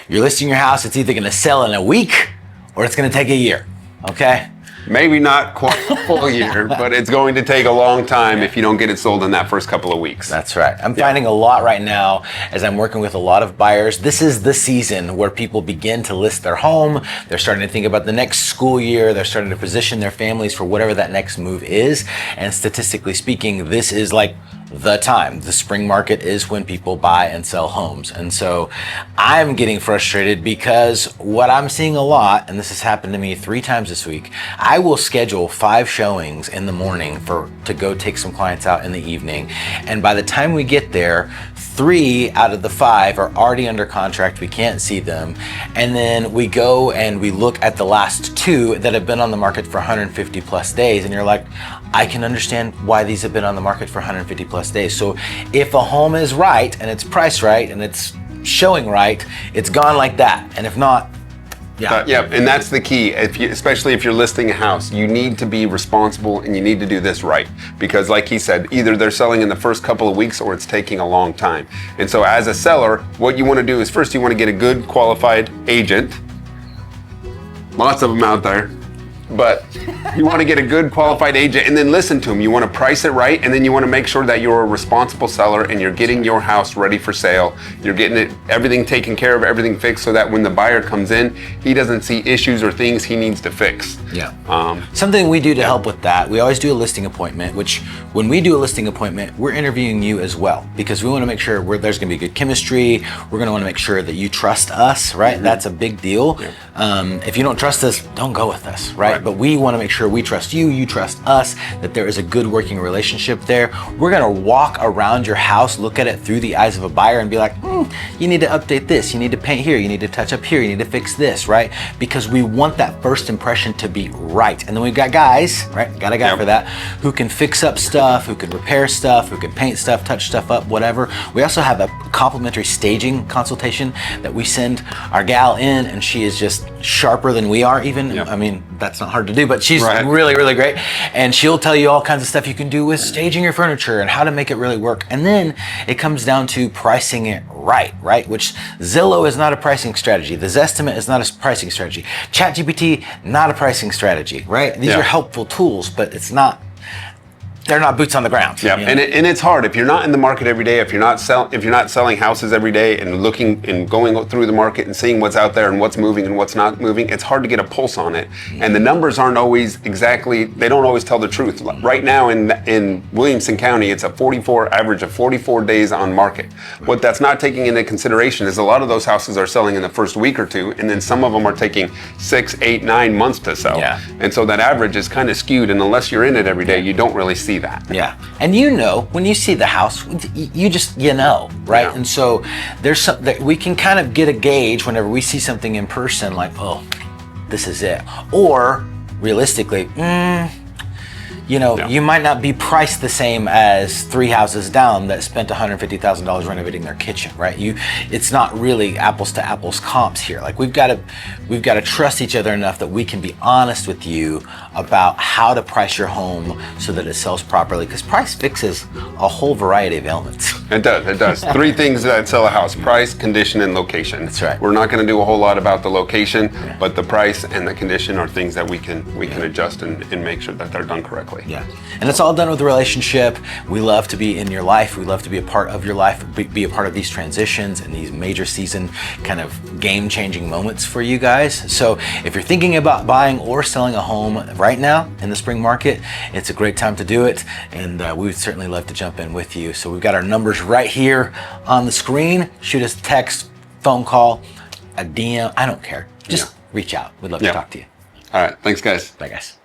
you're listing your house, it's either going to sell in a week or it's going to take a year. Okay. Maybe not quite a full year, but it's going to take a long time if you don't get it sold in that first couple of weeks. That's right. I'm finding a lot right now as I'm working with a lot of buyers. This is the season where people begin to list their home. They're starting to think about the next school year. They're starting to position their families for whatever that next move is. And statistically speaking, this is like the time. The spring market is when people buy and sell homes. And so I'm getting frustrated because what I'm seeing a lot, and this has happened to me 3 times this week, I will schedule 5 showings in the morning to go take some clients out in the evening. And by the time we get there, 3 out of the 5 are already under contract. We can't see them. And then we go and we look at the last 2 that have been on the market for 150 plus days. And you're like, I can understand why these have been on the market for 150 plus days. So if a home is right and it's priced right and it's showing right, it's gone like that. And if not, and that's the key. Especially if you're listing a house, you need to be responsible and you need to do this right. Because like he said, either they're selling in the first couple of weeks or it's taking a long time. And so as a seller, what you want to do is first you want to get a good qualified agent. Lots of them out there. But you want to get a good qualified agent and then listen to them. You want to price it right, and then you want to make sure that you're a responsible seller and you're getting your house ready for sale. You're getting everything taken care of, everything fixed, so that when the buyer comes in, he doesn't see issues or things he needs to fix. Something we do to help with that, we always do a listing appointment, which when we do a listing appointment, we're interviewing you as well, because we want to make sure there's going to be good chemistry. We're going to want to make sure that you trust us, right? That's a big deal. If you don't trust us, don't go with us, right? But we want to make sure we trust you, you trust us, that there is a good working relationship there. We're going to walk around your house, look at it through the eyes of a buyer and be like, you need to update this, you need to paint here, you need to touch up here, you need to fix this, right? Because we want that first impression to be right. And then we've got guys, right? Got a guy for that, who can fix up stuff, who can repair stuff, who can paint stuff, touch stuff up, whatever. We also have a complimentary staging consultation that we send our gal in, and she is just sharper than we are even. I mean, that's not hard to do, but she's really, really great. And she'll tell you all kinds of stuff you can do with staging your furniture and how to make it really work. And then it comes down to pricing it right? Which Zillow is not a pricing strategy. The Zestimate is not a pricing strategy. ChatGPT, not a pricing strategy, right? These are helpful tools, but they're not boots on the ground. And it's hard if you're not in the market every day. If you're not selling houses every day and looking and going through the market and seeing what's out there and what's moving and what's not moving, it's hard to get a pulse on it. And the numbers aren't always they don't always tell the truth. Right now in Williamson County, it's average of 44 days on market. What that's not taking into consideration is a lot of those houses are selling in the first week or 2, and then some of them are taking 6, 8, 9 months to sell. And so that average is kind of skewed, and unless you're in it every day, you don't really see that. And when you see the house, you know, right? And so there's something we can kind of get a gauge whenever we see something in person, like, oh, this is it. Or realistically, you might not be priced the same as 3 houses down that spent $150,000 renovating their kitchen, right? It's not really apples to apples comps here. Like we've got to trust each other enough that we can be honest with you about how to price your home so that it sells properly, because price fixes a whole variety of ailments. It does. 3 things that sell a house: price, condition, and location. That's right. We're not going to do a whole lot about the location, but the price and the condition are things that we can adjust and make sure that they're done correctly. And it's all done with a relationship. We love to be in your life. We love to be a part of your life, be a part of these transitions and these major season kind of game-changing moments for you guys. So if you're thinking about buying or selling a home right now in the spring market, it's a great time to do it. And we would certainly love to jump in with you. So we've got our numbers right here on the screen. Shoot us a text, phone call, a DM. I don't care. Just reach out. We'd love to talk to you. All right. Thanks, guys. Bye, guys.